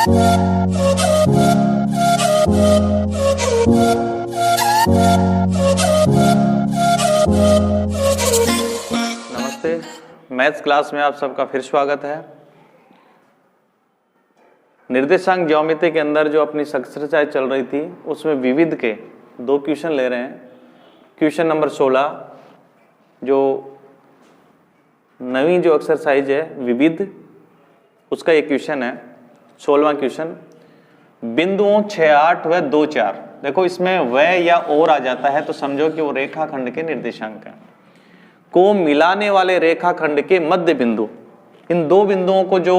नमस्ते, maths class में आप सबका फिर स्वागत है। निर्देशांक ज्योमेट्री के अंदर जो अपनी एक्सरसाइज चल रही थी उसमें विविध के 2 क्वेश्चन ले रहे हैं। क्वेश्चन नंबर 16 जो नवी जो एक्सरसाइज है विविध, उसका एक क्वेश्चन है 16वां क्वेश्चन। बिंदुओं 6, 8 व 2, 4। देखो इसमें व या और आ जाता है तो समझो कि वो रेखाखंड के निर्देशांक हैं को मिलाने वाले रेखाखंड के मध्य बिंदु। इन 2 बिंदुओं को जो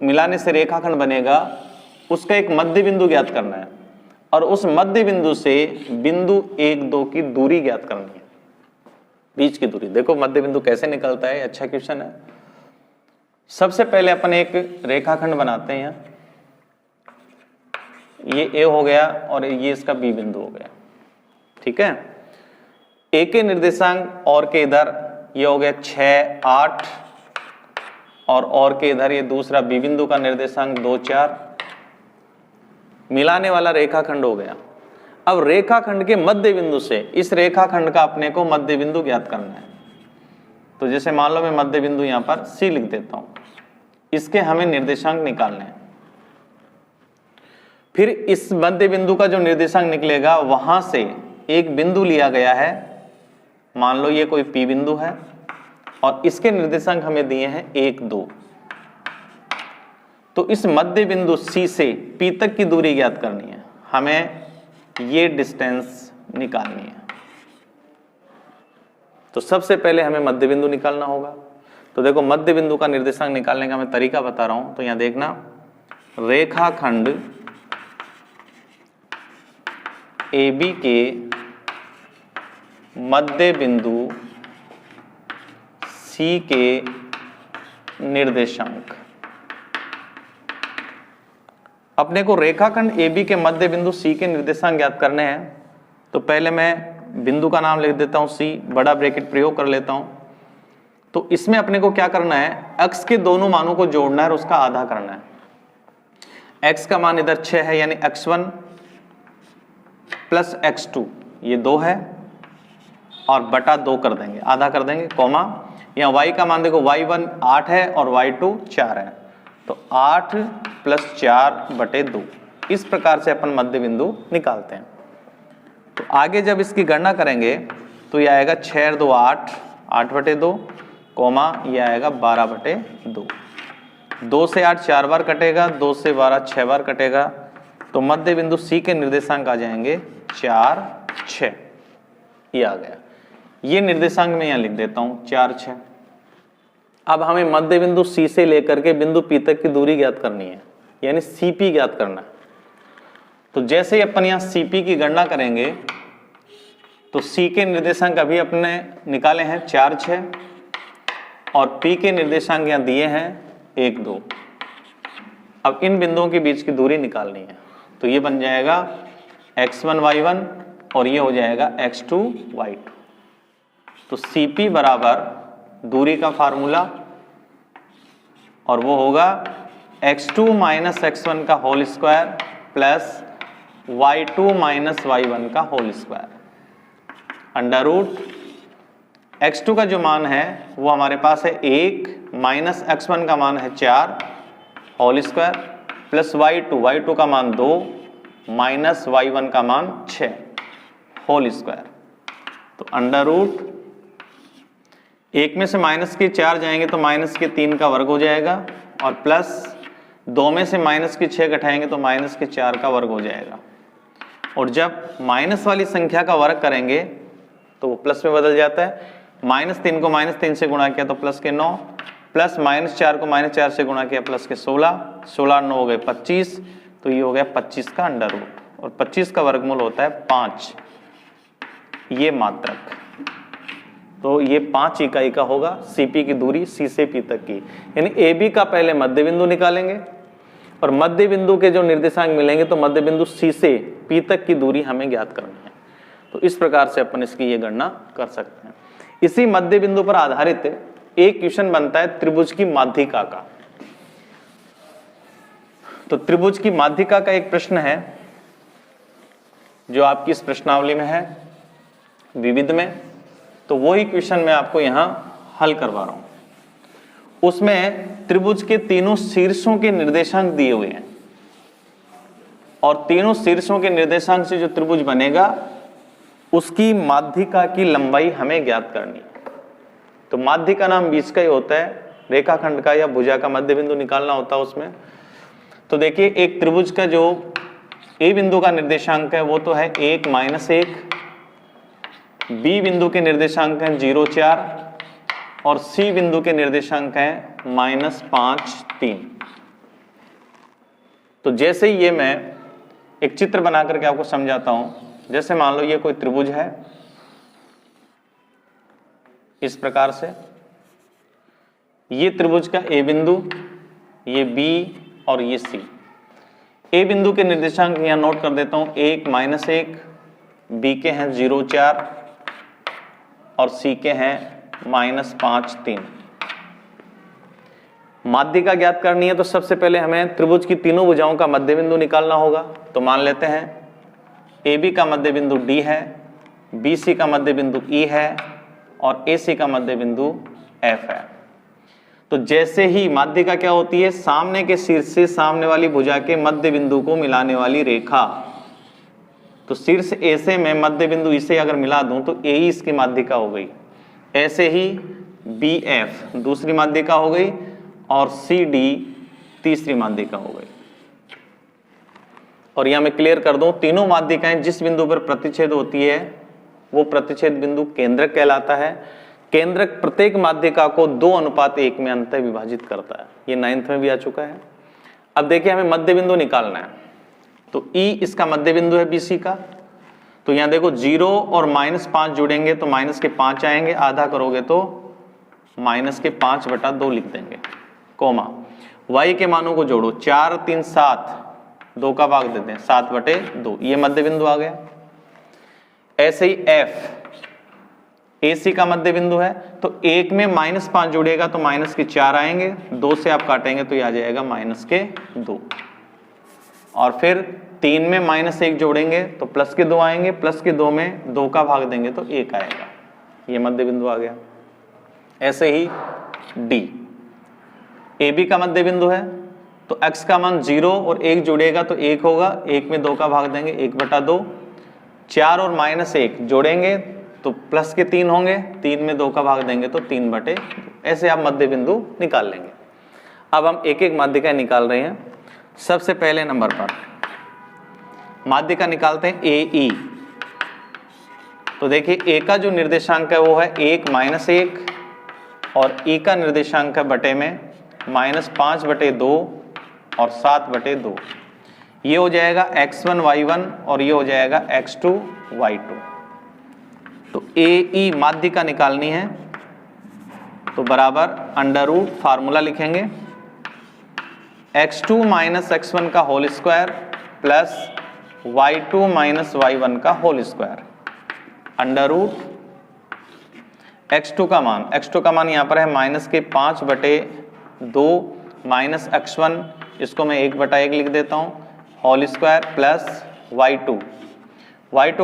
मिलाने से रेखाखंड बनेगा उसका एक मध्य बिंदु ज्ञात करना है और उस मध्य बिंदु से बिंदु 1, 2 की दूरी ज्ञात करनी है, बीच की दूरी। देखो मध्य बिंदु कैसे निकलता है, अच्छा क्वेश्चन है। सबसे पहले अपन एक रेखाखंड बनाते हैं। ये ए हो गया और ये इसका बी बिंदु हो गया, ठीक है। ए के निर्देशांक और के इधर ये हो गया 6, 8 और के इधर ये दूसरा बी बिंदु का निर्देशांक 2, 4। मिलाने वाला रेखाखंड हो गया। अब रेखाखंड के मध्य बिंदु से इस रेखाखंड का अपने को मध्य बिंदु ज्ञात करना है। तो जैसे मान लो मैं मध्य बिंदु यहां पर सी लिख देता हूं, इसके हमें निर्देशांक निकालने हैं। फिर इस मध्य बिंदु का जो निर्देशांक निकलेगा वहां से एक बिंदु लिया गया है, मान लो ये कोई पी बिंदु है और इसके निर्देशांक हमें दिए हैं 1, 2। तो इस मध्य बिंदु सी से पी तक की दूरी ज्ञात करनी है, हमें ये डिस्टेंस निकालनी है। तो सबसे पहले हमें मध्य बिंदु निकालना होगा। तो देखो मध्य बिंदु का निर्देशांक निकालने का मैं तरीका बता रहा हूं। तो यहां देखना, रेखाखंड AB के मध्य बिंदु C के निर्देशांक। अपने को रेखाखंड AB के मध्य बिंदु C के निर्देशांक ज्ञात करने हैं। तो पहले मैं बिंदु का नाम लिख देता हूं C, बड़ा ब्रैकेट प्रयोग कर लेता हूं। तो इसमें अपने को क्या करना है, x के दोनों मानों को जोड़ना है और उसका आधा करना है। x का मान इधर 6 है यानी x1 प्लस x2 ये 2 है और बटा 2 कर देंगे, आधा कर देंगे, कॉमा। यहाँ y का मान देखो y1 8 है और y2 4 है, तो 8 प्लस 4 बटे 2। इस प्रकार से अपन मध्य बिंदु निकालते हैं। तो आगे जब इसकी गणना करेंगे तो यह आएगा 6 2 8, 8 बटे 2, कॉमा ये आएगा 12 बटे 2। 2 से 8 4 बार कटेगा, 2 से 12 6 बार कटेगा। तो मध्य बिंदु C के निर्देशांक आ जाएंगे 4, 6। ये आ गया। ये निर्देशांक मैं यहाँ लिख देता हूँ 4, 6। अब हमें मध्य बिंदु C से लेकर के बिंदु P तक की दूरी ज्ञात करनी है, यानी CP ज्ञात करना है। तो जैसे ही अपन यहाँ CP की गणना करेंगे तो C के निर्देशांक अभी अपने निकाले हैं 4, 6 और P के निर्देशांक यहाँ दिए हैं 1, 2। अब इन बिंदुओं के बीच की दूरी निकालनी है। तो ये बन जाएगा x1 y1 और ये हो जाएगा x2 y2। तो CP बराबर दूरी का फार्मूला और वो होगा x2 माइनस x1 का whole square plus y2 minus y1 का whole square under root x2 का जो मान है वो हमारे पास है 1 माइनस x1 का मान है 4 होल स्क्वायर प्लस y2 का मान 2 माइनस y1 का मान 6 होल स्क्वायर। तो अंडर रूट 1 में से माइनस के 4 जाएंगे तो माइनस के 3 का वर्ग हो जाएगा और प्लस 2 में से माइनस के 6 घटाएंगे तो माइनस के 4 का वर्ग हो जाएगा। और जब माइनस वाली संख्या का वर्ग करेंगे तो वो प्लस में बदल जाता है। -3 को -3 से गुणा किया तो प्लस के 9, प्लस -4 को -4 से गुणा किया प्लस के 16, 16 9 हो गए 25। तो ये हो गया 25 का अंडर रूट और 25 का वर्गमूल होता है 5, ये मात्रक। तो ये 5 इकाई का होगा CP की दूरी C से P तक की। यानी AB का पहले मध्य बिंदु निकालेंगे और मध्य बिंदु के जो निर्देशांक मिलेंगे तो मध्य बिंदु C से P तक की दूरी हमें ज्ञात करनी है। तो इस प्रकार से अपन इसकी ये गणना कर सकते हैं। इसी मध्य बिंदु पर आधारित एक क्वेश्चन बनता है त्रिभुज की माध्यिका का। तो त्रिभुज की माध्यिका का एक प्रश्न है जो आपकी इस प्रश्नावली में है विविध में, तो वही क्वेश्चन मैं आपको यहां हल करवा रहा हूं। उसमें त्रिभुज के तीनों शीर्षों के निर्देशांक दिए हुए हैं और तीनों शीर्षों के निर्देशांक से जो त्रिभुज बनेगा उसकी माध्यिका की लंबाई हमें ज्ञात करनी है। तो माध्य का नाम बीच का ही होता है, रेखाखंड का या भुजा का मध्य बिंदु निकालना होता है उसमें। तो देखिए एक त्रिभुज का जो ए बिंदु का निर्देशांक है वो तो है 1 - 1, बी बिंदु के निर्देशांक हैं 0 4 और सी बिंदु के निर्देशांक हैं -5 3। तो जैसे ही ये मैं एक चित्र बना करके आपको समझाता हूं, जैसे मान लो ये कोई त्रिभुज है इस प्रकार से, ये त्रिभुज का ए बिंदु, ये बी और ये सी। ए बिंदु के निर्देशांक यहां नोट कर देता हूं 1 - 1, बी के हैं 0 4 और सी के हैं -5 3। माध्यिका ज्ञात करनी है तो सबसे पहले हमें त्रिभुज की तीनों भुजाओं का मध्य बिंदु निकालना होगा। तो मान लेते हैं ए बी का मध्य बिंदु डी है, बी सी का मध्य बिंदु ई है और ए सी का मध्य बिंदु एफ है। तो जैसे ही माध्यिका क्या होती है, सामने के शीर्ष से सामने वाली भुजा के मध्य बिंदु को मिलाने वाली रेखा। तो शीर्ष ए से मैं मध्य बिंदु इसे अगर मिला दूं तो ए ही इसकी माध्यिका हो गई। ऐसे ही बी एफ दूसरी माध्यिका हो गई और सी डी तीसरी माध्यिका हो गई। और यहां मैं क्लियर कर दूं, तीनों माध्यिकाएं जिस बिंदु पर प्रतिच्छेद होती है वो प्रतिच्छेद बिंदु केंद्रक कहलाता है। केंद्रक प्रत्येक माध्यिका को 2:1 में अंततः विभाजित करता है। ये 9th में भी आ चुका है। अब देखिए हमें मध्य बिंदु निकालना है। तो ई इसका मध्य बिंदु है बीसी का। तो यहां देखो 0 और -5 जुड़ेंगे तो माइनस के 5 आएंगे, आधा करोगे तो -5/2 लिख देंगे, कोमा y के मानों को जोड़ो 4 3 7, 2 का भाग देते हैं 7/2, ये मध्य बिंदु आ गया। ऐसे ही f AC का मध्य बिंदु है, तो 1 में -5 जुड़ेगा तो -4 आएंगे, 2 से आप काटेंगे तो ये आ जाएगा -2। और फिर 3 में -1 जोड़ेंगे तो +2 आएंगे, +2 में 2 का भाग देंगे तो 1 आएगा, ये मध्य बिंदु आ गया। ऐसे ही D AB का मध्य बिंदु है, तो x का मान 0 और 1 जुड़ेगा तो 1 होगा, 1 में 2 का भाग देंगे 1/2, 4 और -1 जोड़ेंगे तो +3 होंगे, 3 में 2 का भाग देंगे तो 3/2। ऐसे आप मध्य बिंदु निकाल लेंगे। अब हम एक एक माध्यिका निकाल रहे हैं। सबसे पहले नंबर पर माध्यिका निकालते हैं AE। तो देखिए A का जो निर्देशांक है वो है 1 - 1 और E का निर्देशांक है बटे में -5/2 और 7/2। ये हो जाएगा x1 y1 और ये हो जाएगा x2 y2। तो AE माध्यिका निकालनी है तो बराबर √ फार्मूला लिखेंगे x2 - x1 का whole square plus y2 - y1 का होल स्क्वायर √ x2 का मान यहाँ पर है -5/2 माइनस x1, इसको मैं 1/1 लिख देता हूँ, होल स्क्वायर प्लस y2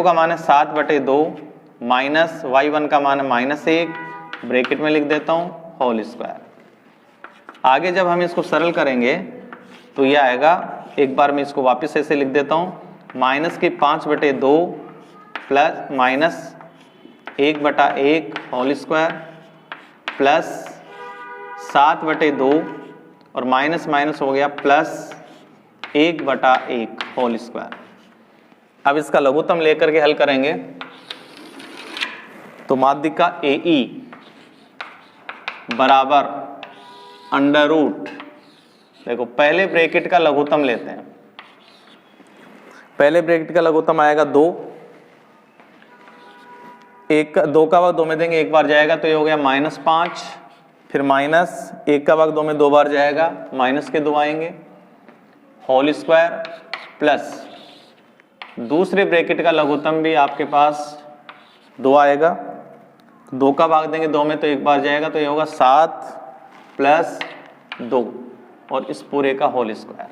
का मान है 7/2 माइनस y1 का मान है -1, ब्रैकेट में लिख देता हूँ होल स्क्वायर। आगे जब हम इसको सरल करेंगे तो यह आएगा, एक बार मैं इसको वापस ऐसे लिख देता हूँ, -5/2 प्लस -1/1 होल स्क्वायर प्लस 7/2 और माइनस हो गया प्लस 1/1 होल स्क्वायर। अब इसका लघुत्तम लेकर के हल करेंगे तो माध्यिका AE बराबर √ देखो पहले ब्रैकेट का लघुत्तम लेते हैं। पहले ब्रैकेट का लघुत्तम आएगा 2, 2 का भाग 2 में देंगे, एक बार जाएगा तो ये हो गया -5, फिर -1 का भाग 2 में 2 बार जाएगा, -2 आएंगे, होल स्क्वायर प्लस दूसरे ब्रैकेट का लघुत्तम भी आपके पास 2 आएगा, 2 का भाग देंगे 2 में तो एक बार जाएगा तो ये होगा 7 + 2 और इस पूरे का होल स्क्वायर।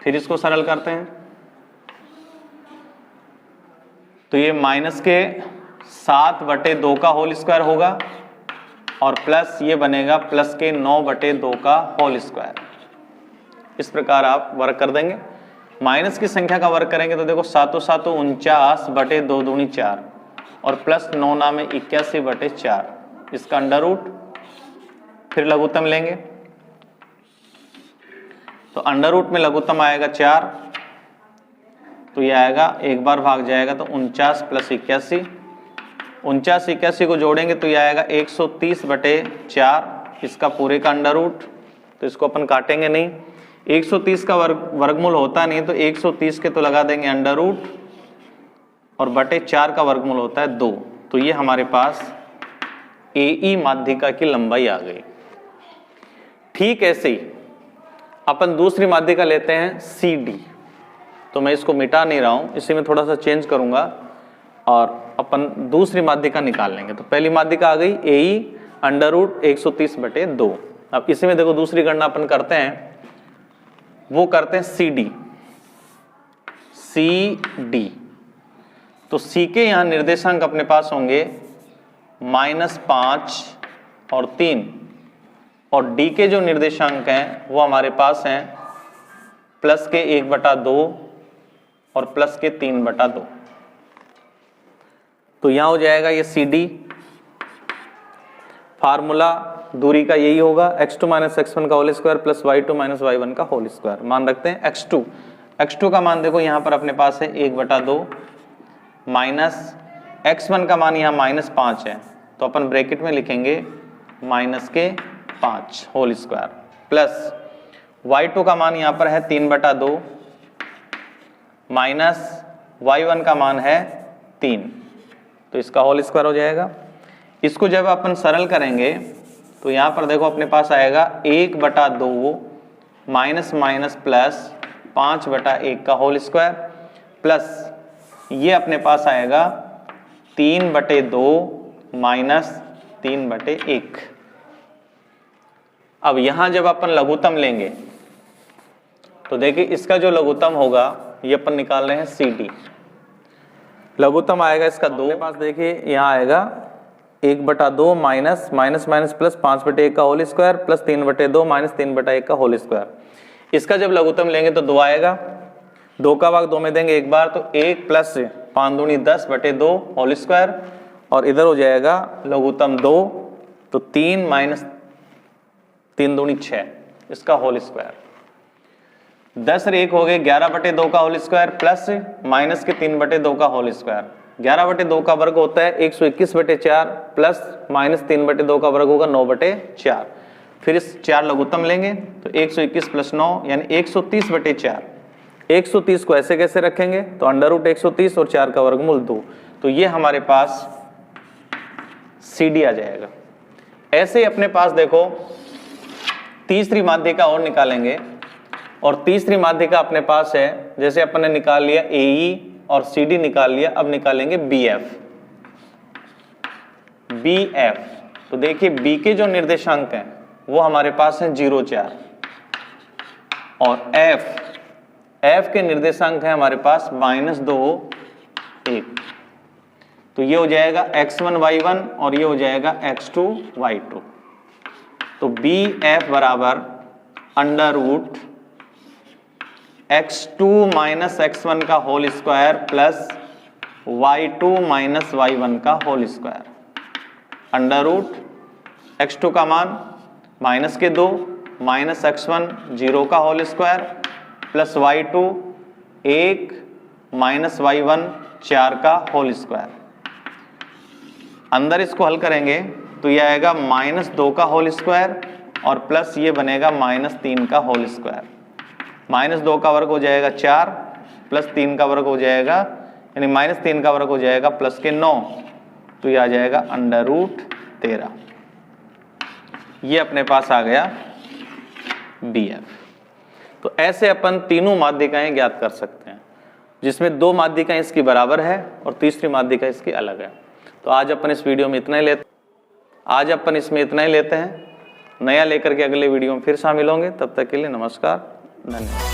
फिर इसको सरल करते हैं तो ये माइनस के 7/2 का होल स्क्वायर होगा और प्लस ये बनेगा प्लस के 9/2 का होल स्क्वायर। इस प्रकार आप वर्क कर देंगे। माइनस की संख्या का वर्क करेंगे तो देखो 7 7 49/2 दूनी 4 और प्लस 9 9 में 81/4, इसका अंडर रूट, फिर लघुत्तम लेंगे तो अंडर रूट में लघुत्तम आएगा 4, तो ये आएगा एक बार भाग जाएगा तो 49 + 81, 49 81 को जोड़ेंगे तो ये आएगा 130/4, इसका पूरे का अंडर रूट, तो इसको अपन काटेंगे नहीं। 130 का वर्गमूल होता नहीं तो 130 के तो लगा देंगे अंडर रूट और बटे 4 का वर्गमूल होता है 2, तो ये हमारे पास AE माध्यिका की लंबाई आ गई। ठीक ऐसे ही अपन दूसरी माध्यिका लेते हैं CD, तो मैं इसको मिटा नहीं रहा हूं, इसी में थोड़ा सा चेंज करूंगा और अपन दूसरी माध्यिका निकाल लेंगे। तो पहली माध्यिका आ गई AE अंडर रूट 130/2। अब इसी में देखो दूसरी गणना अपन करते हैं, वो करते हैं CD। तो C के यहां निर्देशांक अपने पास होंगे -5 और 3 और D के जो निर्देशांक हैं वो हमारे पास हैं प्लस के 1/2 और प्लस के 3/2। तो यहां हो जाएगा ये CD। फार्मूला दूरी का यही होगा x2 - x1 का whole square plus y2 - y1 का होल स्क्वायर। मान रखते हैं x2 का मान देखो यहां पर अपने पास है 1/2 माइनस x1 का मान यहां -5 है, तो अपन ब्रैकेट में लिखेंगे -5 होल स्क्वायर प्लस y2 का मान यहां पर है 3/2 माइनस y1 का मान है 3, तो इसका होल स्क्वायर हो जाएगा। इसको जब अपन सरल करेंगे तो यहां पर देखो अपने पास आएगा 1/2 माइनस माइनस प्लस 5/1 का होल स्क्वायर प्लस ये अपने पास आएगा 3/2 माइनस 3/1। अब यहां जब अपन लघुत्तम लेंगे तो देखिए इसका जो लघुत्तम होगा ये अपन निकाल रहे हैं CD। लघुत्तम आएगा इसका 2, अपने पास देखिए यहां आएगा 1/2 माइनस माइनस माइनस प्लस 5/1 का होल स्क्वायर प्लस 3/2 माइनस 3/1 का होल स्क्वायर। इसका जब लघुत्तम लेंगे तो 2 आएगा, 2 का भाग 2 में देंगे एक बार, तो 1 प्लस 5 दूनी 10/2 होल स्क्वायर और इधर हो जाएगा लघुत्तम 2, तो 3 माइनस 3 दूनी 6, इसका होल स्क्वायर। 10 और 1 हो गए 11/2 का होल स्क्वायर प्लस माइनस के 3/2 का होल स्क्वायर। 11/2 का वर्ग होता है 121/4 प्लस माइनस 3/2 का वर्ग होगा 9/4। फिर इस 4 लघुत्तम लेंगे तो 121 + 9 यानी 130/4। 130 को ऐसे कैसे रखेंगे तो अंडर रूट 130 और 4 का वर्गमूल 2, तो ये हमारे पास CD आ जाएगा। ऐसे ही अपने पास देखो तीसरी माध्यिका और निकालेंगे और तीसरी माध्यिका अपने पास है, जैसे अपन ने निकाल लिया AE और CD निकाल लिया, अब निकालेंगे BF। तो देखिए B के जो निर्देशांक हैं वो हमारे पास हैं 0 4 और F के निर्देशांक है हमारे पास -2 1, तो ये हो जाएगा x1 y1 और ये हो जाएगा x2 y2। तो BF बराबर under root x2 minus x1 का whole square plus y2 minus y1 का whole square, under root x2 का मान माइनस के 2 माइनस x1 0 का whole square plus y2 1 minus y1 4 का होल स्क्वायर। अंदर इसको हल करेंगे तो ये आएगा -2 का होल स्क्वायर और प्लस ये बनेगा -3 का होल स्क्वायर। -2 का वर्ग हो जाएगा 4 प्लस 3 का वर्ग हो जाएगा यानी -3 का वर्ग हो जाएगा प्लस के 9, तो ये आ जाएगा अंडर रूट 13। ये अपने पास आ गया BF। तो ऐसे अपन तीनों माध्यिकाएं ज्ञात कर सकते हैं, जिसमें 2 माध्यिकाएं इसकी बराबर है और तीसरी माध्यिका इसकी अलग है। तो आज अपन इस वीडियो में इतना ही लेते हैं। नया लेकर के अगले वीडियो में फिर शामिल होंगे। तब तक के लिए नमस्कार, धन्यवाद।